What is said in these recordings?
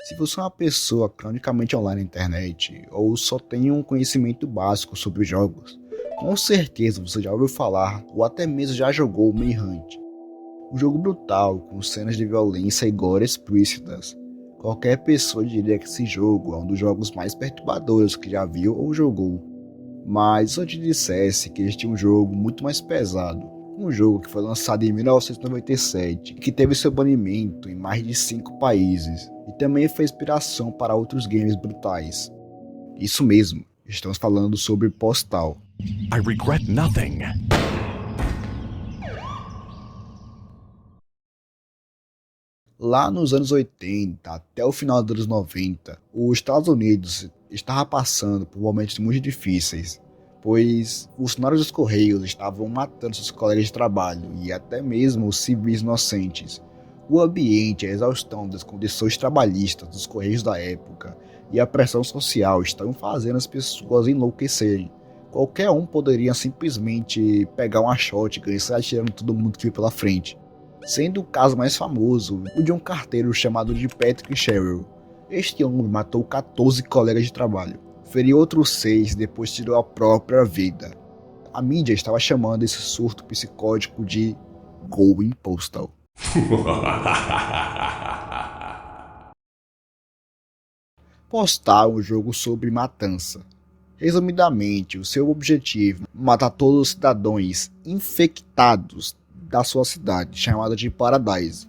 Se você é uma pessoa cronicamente online na internet ou só tem um conhecimento básico sobre os jogos, com certeza você já ouviu falar ou até mesmo já jogou Manhunt. Um jogo brutal com cenas de violência e gore explícitas. Qualquer pessoa diria que esse jogo é um dos jogos mais perturbadores que já viu ou jogou. Mas se eu te dissesse que este é um jogo muito mais pesado, um jogo que foi lançado em 1997 e que teve seu banimento em mais de 5 países e também foi inspiração para outros games brutais. Isso mesmo, estamos falando sobre Postal. I regret nothing. Lá nos anos 80 até o final dos anos 90, os Estados Unidos estava passando por momentos muito difíceis, pois os funcionários dos Correios estavam matando seus colegas de trabalho e até mesmo os civis inocentes. O ambiente, a exaustão das condições trabalhistas dos Correios da época e a pressão social estavam fazendo as pessoas enlouquecerem. Qualquer um poderia simplesmente pegar uma shotgun e sair atirando todo mundo que viu pela frente. Sendo o caso mais famoso o de um carteiro chamado de Patrick Sherrill. Este homem matou 14 colegas de trabalho, feriu outros 6 e depois tirou a própria vida. A mídia estava chamando esse surto psicótico de Going Postal. Postal é um jogo sobre matança. Resumidamente, o seu objetivo é matar todos os cidadãos infectados da sua cidade, chamada de Paradise.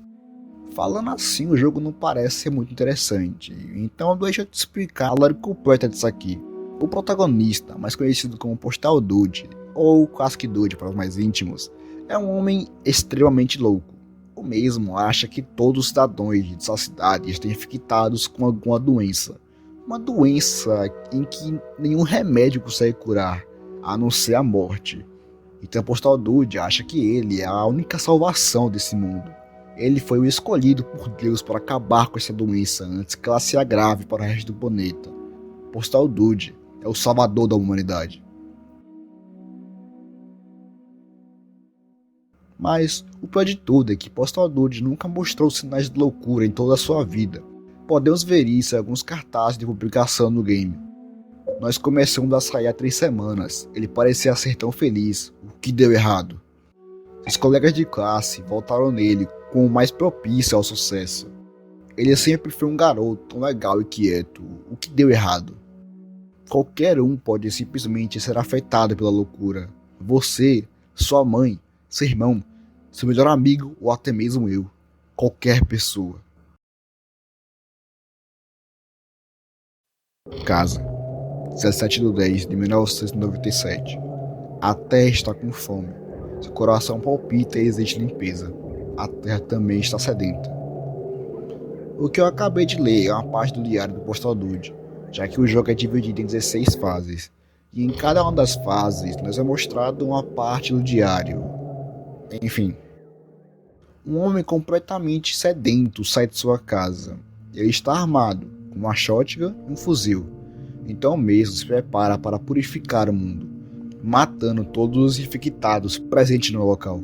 Falando assim, o jogo não parece ser muito interessante, então deixa eu te explicar a lore completa disso aqui. O protagonista, mais conhecido como Postal Dude, ou Classic Dude para os mais íntimos, é um homem extremamente louco. O mesmo acha que todos os cidadãos de sua cidade estão infectados com alguma doença. Uma doença em que nenhum remédio consegue curar, a não ser a morte. Então Postal Dude acha que ele é a única salvação desse mundo. Ele foi o escolhido por Deus para acabar com essa doença antes que ela se agrave para o resto do planeta. Postal Dude é o salvador da humanidade. Mas o pior de tudo é que Postal Dude nunca mostrou sinais de loucura em toda a sua vida. Podemos ver isso em alguns cartazes de publicação no game. Nós começamos a sair há 3 semanas. Ele parecia ser tão feliz. O que deu errado? Seus colegas de classe voltaram nele como o mais propício ao sucesso. Ele sempre foi um garoto tão legal e quieto. O que deu errado? Qualquer um pode simplesmente ser afetado pela loucura. Você, sua mãe, seu irmão, seu melhor amigo ou até mesmo eu. Qualquer pessoa. Casa. 17/10/1997. A terra está com fome. Seu coração palpita e exige limpeza. A terra também está sedenta. O que eu acabei de ler é uma parte do diário do Postal Dude, já que o jogo é dividido em 16 fases. E em cada uma das fases nos é mostrado uma parte do diário. Enfim. Um homem completamente sedento sai de sua casa. Ele está armado, com uma shotgun e um fuzil. Então mesmo se prepara para purificar o mundo, matando todos os infectados presentes no local.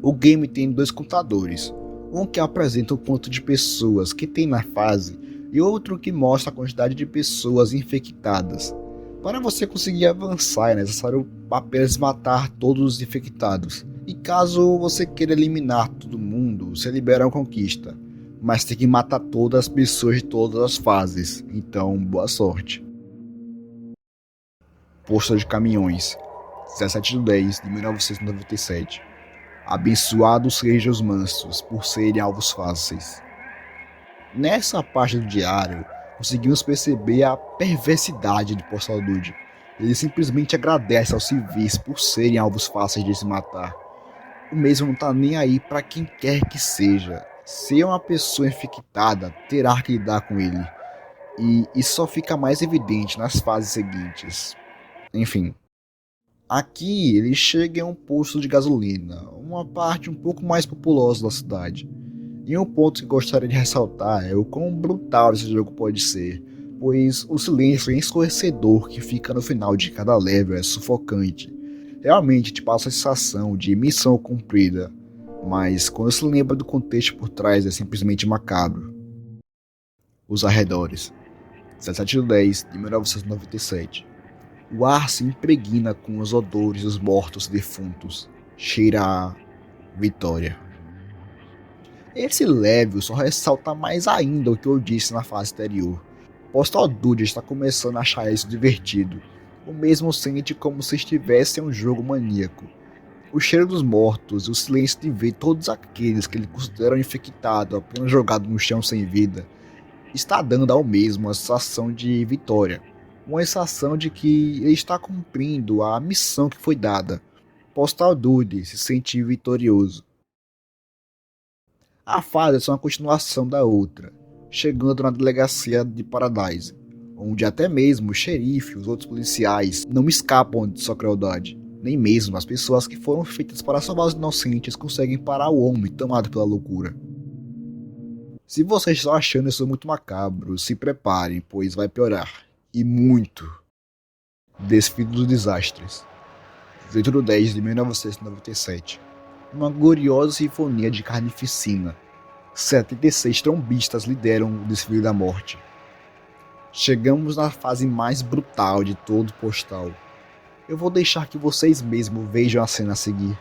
O game tem 2 contadores, um que apresenta o quanto de pessoas que tem na fase e outro que mostra a quantidade de pessoas infectadas. Para você conseguir avançar é necessário apenas matar todos os infectados, e caso você queira eliminar todo mundo, você libera uma conquista. Mas tem que matar todas as pessoas de todas as fases, então boa sorte. Posto de caminhões, 17/10/1997. Abençoados sejam os mansos, por serem alvos fáceis. Nessa parte do diário, conseguimos perceber a perversidade de Postal Dude. Ele simplesmente agradece aos civis por serem alvos fáceis de se matar. O mesmo não tá nem aí para quem quer que seja. Se é uma pessoa infectada, terá que lidar com ele. E isso só fica mais evidente nas fases seguintes. Enfim. Aqui ele chega em um posto de gasolina, uma parte um pouco mais populosa da cidade. E um ponto que gostaria de ressaltar é o quão brutal esse jogo pode ser, pois o silêncio ensurdecedor que fica no final de cada level é sufocante. Realmente te passa a sensação de missão cumprida, mas quando se lembra do contexto por trás é simplesmente macabro. Os arredores. 17/10 de 1997. O ar se impregna com os odores dos mortos e defuntos. Cheira a vitória. Esse level só ressalta mais ainda o que eu disse na fase anterior. Postal Dude está começando a achar isso divertido. O mesmo sente como se estivesse em um jogo maníaco. O cheiro dos mortos e o silêncio de ver todos aqueles que ele considera infectado apenas jogado no chão sem vida está dando ao mesmo a sensação de vitória. Uma sensação de que ele está cumprindo a missão que foi dada. Postal Dude se sente vitorioso. A fase é uma continuação da outra, chegando na delegacia de Paradise, onde até mesmo o xerife e os outros policiais não escapam de sua crueldade. Nem mesmo as pessoas que foram feitas para salvar os inocentes conseguem parar o homem tomado pela loucura. Se vocês estão achando isso muito macabro, se preparem, pois vai piorar. E muito. Desfile dos Desastres. 18/10 de 1997. Uma gloriosa sinfonia de carnificina. 76 trombistas lideram o desfile da morte. Chegamos na fase mais brutal de todo o Postal. Eu vou deixar que vocês mesmos vejam a cena a seguir.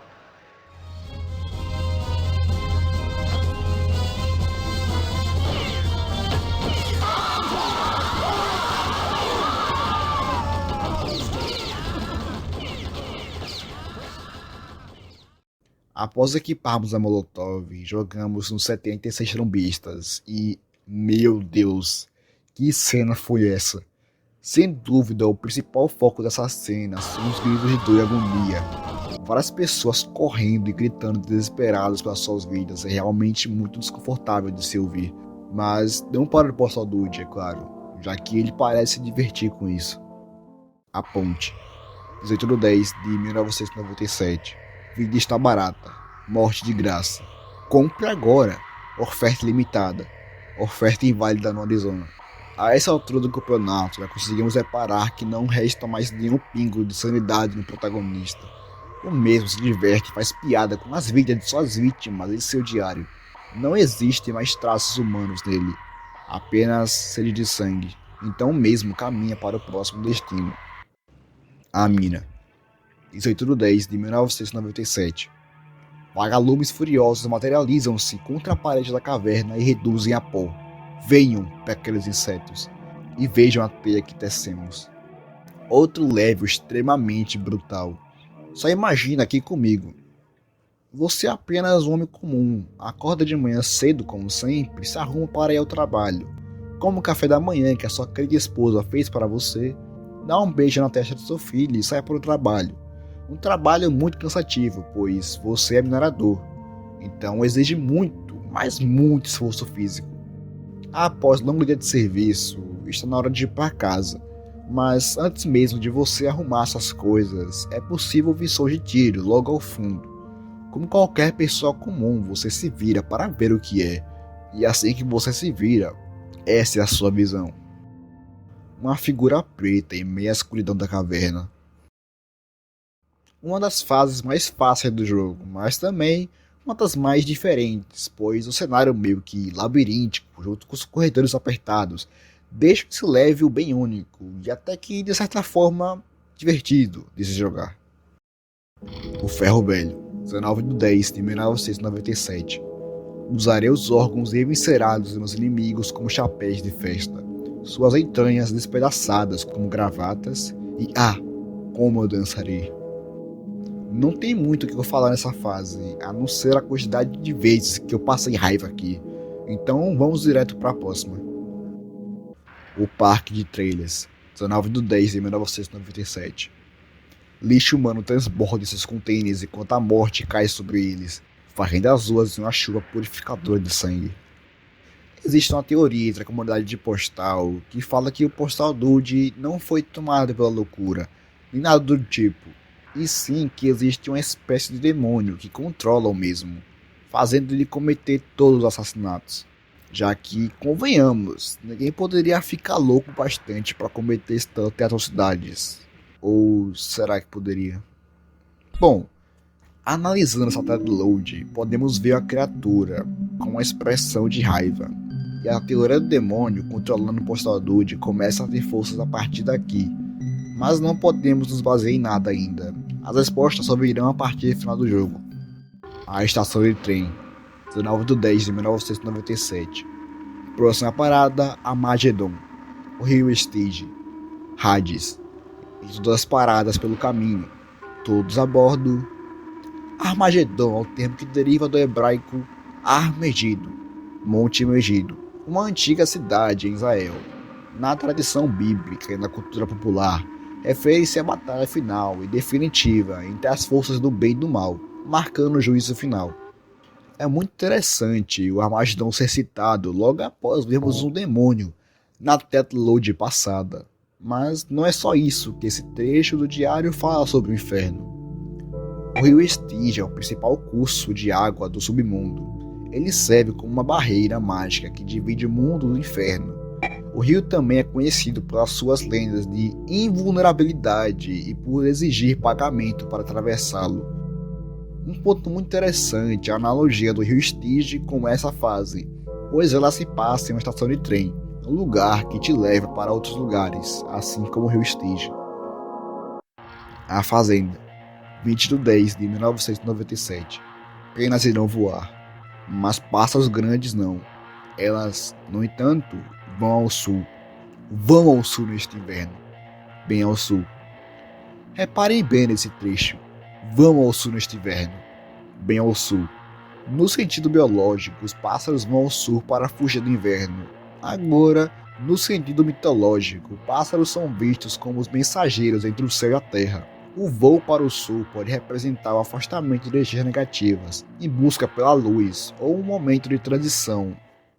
Após equiparmos a Molotov, jogamos nos 76 trombistas e, meu Deus, que cena foi essa? Sem dúvida, o principal foco dessa cena são os gritos de dor e agonia. Várias pessoas correndo e gritando desesperadas pelas suas vidas é realmente muito desconfortável de se ouvir. Mas não para o Postal Dude, é claro, já que ele parece se divertir com isso. A Ponte. 18/10 de 1997. Vida está barata. Morte de graça. Compre agora. Oferta limitada. Oferta inválida no Arizona. A essa altura do campeonato, já conseguimos reparar que não resta mais nenhum pingo de sanidade no protagonista. O mesmo se diverte e faz piada com as vidas de suas vítimas em seu diário. Não existem mais traços humanos nele. Apenas sede de sangue. Então o mesmo caminha para o próximo destino. A mina. 18/10 de 1997. Vagalumes furiosos materializam-se contra a parede da caverna e reduzem a pó. Venham, pequenos insetos, e vejam a teia que tecemos. Outro level extremamente brutal. Só imagina aqui comigo. Você é apenas um homem comum, acorda de manhã cedo como sempre, se arruma para ir ao trabalho. Come o café da manhã que a sua querida esposa fez para você, dá um beijo na testa do seu filho e sai para o trabalho. Um trabalho muito cansativo, pois você é minerador, então exige muito, mas muito esforço físico. Após longo dia de serviço, está na hora de ir para casa, mas antes mesmo de você arrumar suas coisas, é possível ouvir sons de tiro logo ao fundo. Como qualquer pessoa comum, você se vira para ver o que é, e assim que você se vira, essa é a sua visão. Uma figura preta em meia escuridão da caverna. Uma das fases mais fáceis do jogo, mas também uma das mais diferentes, pois o cenário meio que labiríntico, junto com os corredores apertados, deixa esse level bem único e até que de certa forma divertido de se jogar. O Ferro Velho, 19/10 de 1997. Usarei os órgãos eviscerados dos meus inimigos como chapéus de festa, suas entranhas despedaçadas como gravatas e como eu dançarei. Não tem muito o que eu falar nessa fase, a não ser a quantidade de vezes que eu passei raiva aqui. Então vamos direto para a próxima. O Parque de Trailers, 19/10 de 1997. Lixo humano transborda em seus containers enquanto a morte cai sobre eles, varrendo as ruas em uma chuva purificadora de sangue. Existe uma teoria entre a comunidade de Postal que fala que o Postal Dude não foi tomado pela loucura, nem nada do tipo, e sim que existe uma espécie de demônio que controla o mesmo, fazendo ele cometer todos os assassinatos. Já que, convenhamos, ninguém poderia ficar louco bastante para cometer tantas atrocidades. Ou será que poderia? Bom, analisando essa tela de load, podemos ver a criatura com uma expressão de raiva. e a teoria do demônio controlando o Postal Dude começa a ter forças a partir daqui. Mas não podemos nos basear em nada ainda. As respostas só virão a partir do final do jogo. A estação de trem, 19/10/1997. Próxima parada, Armageddon. O rio Stygia, Hades. E todas as paradas pelo caminho. Todos a bordo. Armagedon é o termo que deriva do hebraico Ar-Megido, Monte Megido, uma antiga cidade em Israel. Na tradição bíblica e na cultura popular, refere-se à batalha final e definitiva entre as forças do bem e do mal, marcando o juízo final. É muito interessante o Armagedon ser citado logo após vermos um demônio na Deathload passada. Mas não é só isso que esse trecho do diário fala sobre o inferno. O rio Stygia é o principal curso de água do submundo. Ele serve como uma barreira mágica que divide o mundo do inferno. O rio também é conhecido pelas suas lendas de invulnerabilidade e por exigir pagamento para atravessá-lo. Um ponto muito interessante é a analogia do rio Stygia com essa fase, pois ela se passa em uma estação de trem, um lugar que te leva para outros lugares, assim como o rio Stygia. A Fazenda, 20/10/1997. Penas irão voar, mas pássaros grandes não. Elas, no entanto, vão ao sul. Vão ao sul neste inverno. Bem ao sul. Reparem bem nesse trecho. Vão ao sul neste inverno. Bem ao sul. No sentido biológico, os pássaros vão ao sul para fugir do inverno. Agora, no sentido mitológico, pássaros são vistos como os mensageiros entre o céu e a terra. O voo para o sul pode representar o afastamento de energias negativas, em busca pela luz, ou um momento de transição.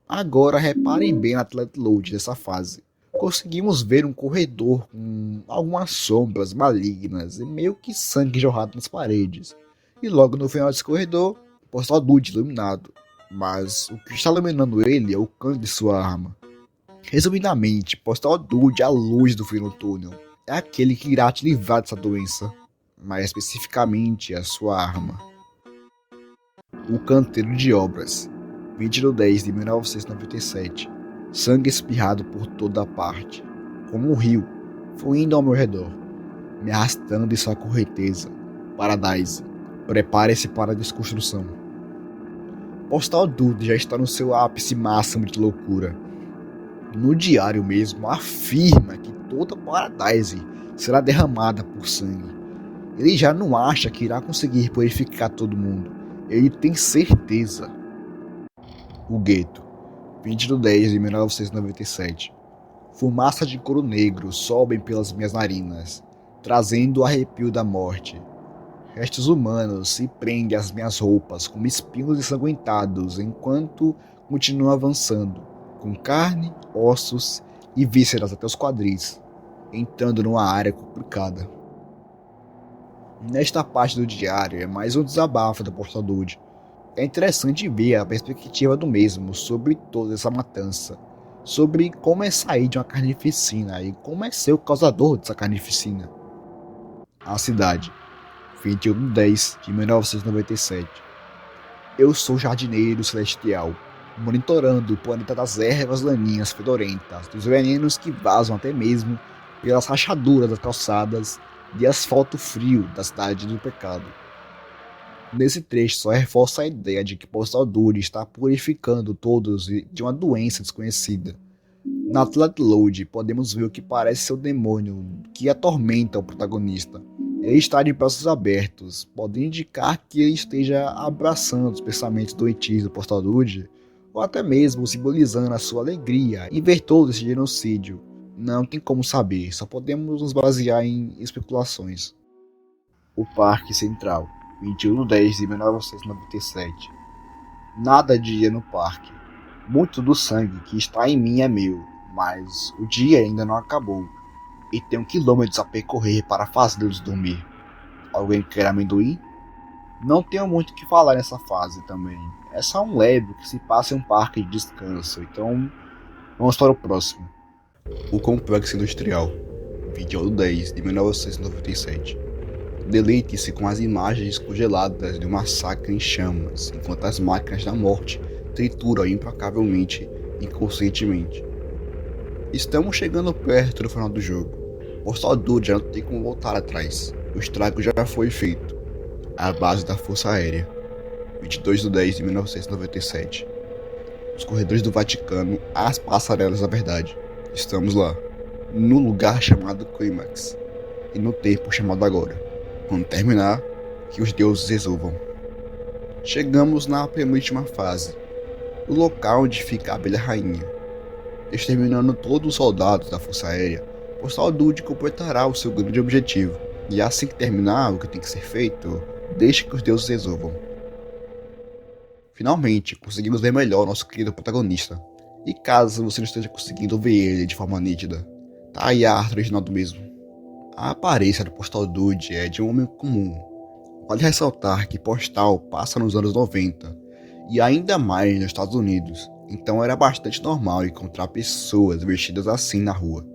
Agora reparem bem na Deathload dessa fase. Conseguimos ver um corredor com algumas sombras malignas e meio que sangue jorrado nas paredes. E logo no final desse corredor, o Postal Dude iluminado. Mas o que está iluminando ele é o cano de sua arma. Resumidamente, Postal Dude é a luz do fim do túnel. É aquele que irá te livrar dessa doença, mais especificamente a sua arma. O canteiro de obras, 20/10/1997. Sangue espirrado por toda parte, como um rio, fluindo ao meu redor, me arrastando em sua correnteza. Paradise, prepare-se para a desconstrução. Postal Dude já está no seu ápice máximo de loucura. No diário mesmo, afirma que toda Paradise será derramada por sangue. Ele já não acha que irá conseguir purificar todo mundo. Ele tem certeza. O gueto, 20/10/1997. Fumaça de couro negro sobem pelas minhas narinas, trazendo o arrepio da morte. Restos humanos se prendem às minhas roupas como espinhos ensanguentados enquanto continuo avançando, com carne, ossos e vísceras até os quadris, entrando numa área complicada. Nesta parte do diário é mais um desabafo do Postal Dude. É interessante ver a perspectiva do mesmo sobre toda essa matança, sobre como é sair de uma carnificina e como é ser o causador dessa carnificina. A cidade, 21/10/1997. Eu sou jardineiro celestial, monitorando o planeta das ervas daninhas fedorentas, dos venenos que vazam até mesmo pelas rachaduras das calçadas de asfalto frio da cidade do pecado. Nesse trecho só reforça a ideia de que Postal Dude está purificando todos de uma doença desconhecida. Na Deathload podemos ver o que parece ser o demônio que atormenta o protagonista. Ele está de braços abertos, pode indicar que ele esteja abraçando os pensamentos doentios do Postal Dude, ou até mesmo simbolizando a sua alegria em ver todo esse genocídio. Não tem como saber, só podemos nos basear em especulações. O Parque Central, 21/10/1997. Nada de dia no parque. Muito do sangue que está em mim é meu, mas o dia ainda não acabou. E tenho quilômetros a percorrer para fazê-los dormir. Alguém quer amendoim? Não tenho muito o que falar nessa fase também. É só um leve que se passa em um parque de descanso, então vamos para o próximo. O Complexo Industrial, 21/10/1997. Deleite-se com as imagens congeladas de um massacre em chamas, enquanto as máquinas da morte trituram implacavelmente inconscientemente. Estamos chegando perto do final do jogo. Postal Dude já não tem como voltar atrás. O estrago já foi feito. A base da Força Aérea. 22/10/1997. Os corredores do Vaticano, as passarelas da verdade. Estamos lá. No lugar chamado Clímax. E no tempo chamado agora. Quando terminar, que os deuses resolvam. Chegamos na penúltima fase. O local onde fica a Abelha Rainha. Exterminando todos os soldados da Força Aérea, Postal Dude completará o seu grande objetivo. E assim que terminar o que tem que ser feito, deixe que os deuses resolvam. Finalmente, conseguimos ver melhor nosso querido protagonista. E caso você não esteja conseguindo ver ele de forma nítida, tá aí a arte original do mesmo. A aparência do Postal Dude é de um homem comum. Vale ressaltar que Postal passa nos anos 90, e ainda mais nos Estados Unidos, então era bastante normal encontrar pessoas vestidas assim na rua.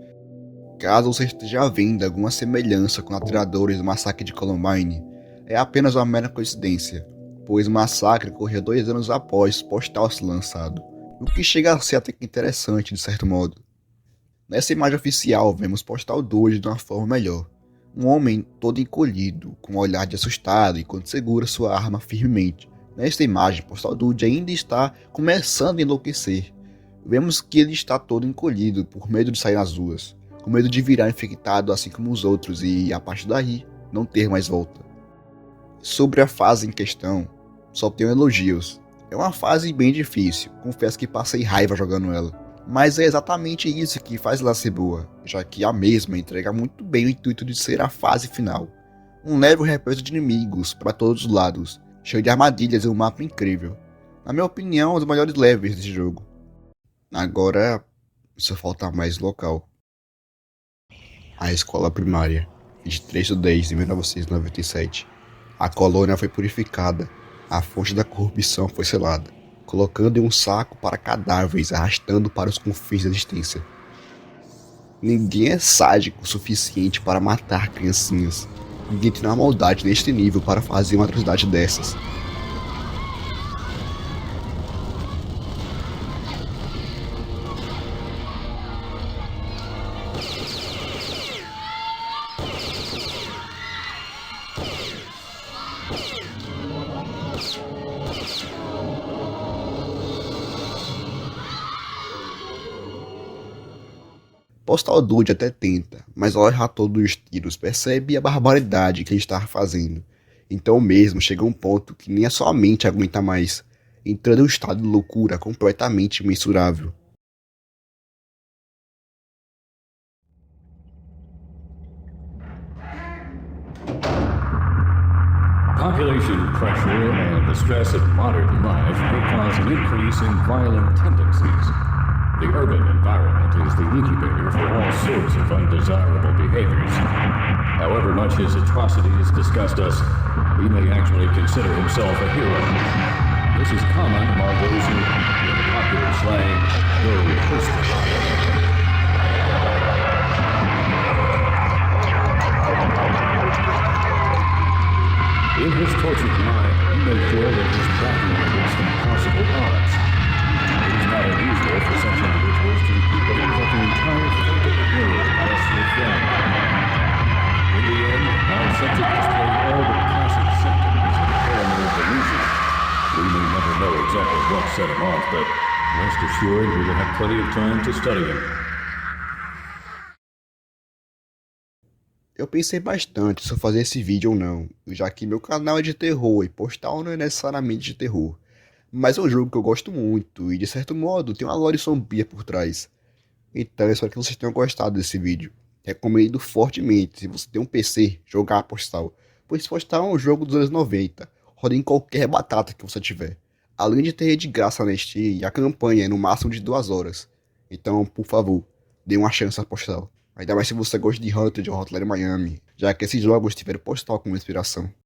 Caso você esteja vendo alguma semelhança com atiradores do massacre de Columbine, é apenas uma mera coincidência, pois o massacre ocorreu 2 anos após Postal ser lançado, o que chega a ser até que interessante de certo modo. Nessa imagem oficial vemos Postal Dude de uma forma melhor, um homem todo encolhido, com um olhar de assustado enquanto segura sua arma firmemente. Nesta imagem, Postal Dude ainda está começando a enlouquecer. Vemos que ele está todo encolhido por medo de sair nas ruas, com medo de virar infectado assim como os outros e, a partir daí, não ter mais volta. Sobre a fase em questão, só tenho elogios. É uma fase bem difícil, confesso que passei raiva jogando ela. Mas é exatamente isso que faz ela ser boa, já que a mesma entrega muito bem o intuito de ser a fase final. Um level repleto de inimigos para todos os lados, cheio de armadilhas e um mapa incrível. Na minha opinião, um dos melhores levels desse jogo. Agora, só falta mais local. A escola primária, 23/10/1997. A colônia foi purificada, a fonte da corrupção foi selada, colocando em um saco para cadáveres arrastando para os confins da existência. Ninguém é sádico o suficiente para matar criancinhas. Ninguém tem uma maldade neste nível para fazer uma atrocidade dessas. Postal Dude até tenta, mas ao errar todos os tiros percebe a barbaridade que ele está fazendo. Então mesmo chega um ponto que nem a sua mente aguenta mais, entrando em um estado de loucura completamente imensurável. Population pressure and the stress of modern life may cause an increase in violent tendencies. The urban environment is the incubator for all sorts of undesirable behaviors. However much his atrocities disgust us, he may actually consider himself a hero. This is common among those who, in popular slang, go postal. In his tortured mind, he may feel that he's battling against impossible odds. It is not unusual for such individuals to believe that the entire fate of the world rests with them. In the end, our subject displayed all the classic symptoms of paranoid delusion. We may never know exactly what set him off, but rest assured we will have plenty of time to study him. Eu pensei bastante se eu fazer esse vídeo ou não, já que meu canal é de terror e Postal não é necessariamente de terror. Mas é um jogo que eu gosto muito e de certo modo tem uma lore sombria por trás. Então eu espero que vocês tenham gostado desse vídeo. Recomendo fortemente, se você tem um PC, jogar Postal. Pois Postal é um jogo dos anos 90, roda em qualquer batata que você tiver. Além de ter de graça na Steam, a campanha é no máximo de 2 horas. Então, por favor, dê uma chance a Postal. Ainda mais se você gosta de Hunter ou Hotline Miami, já que esses jogos tiveram Postal como inspiração.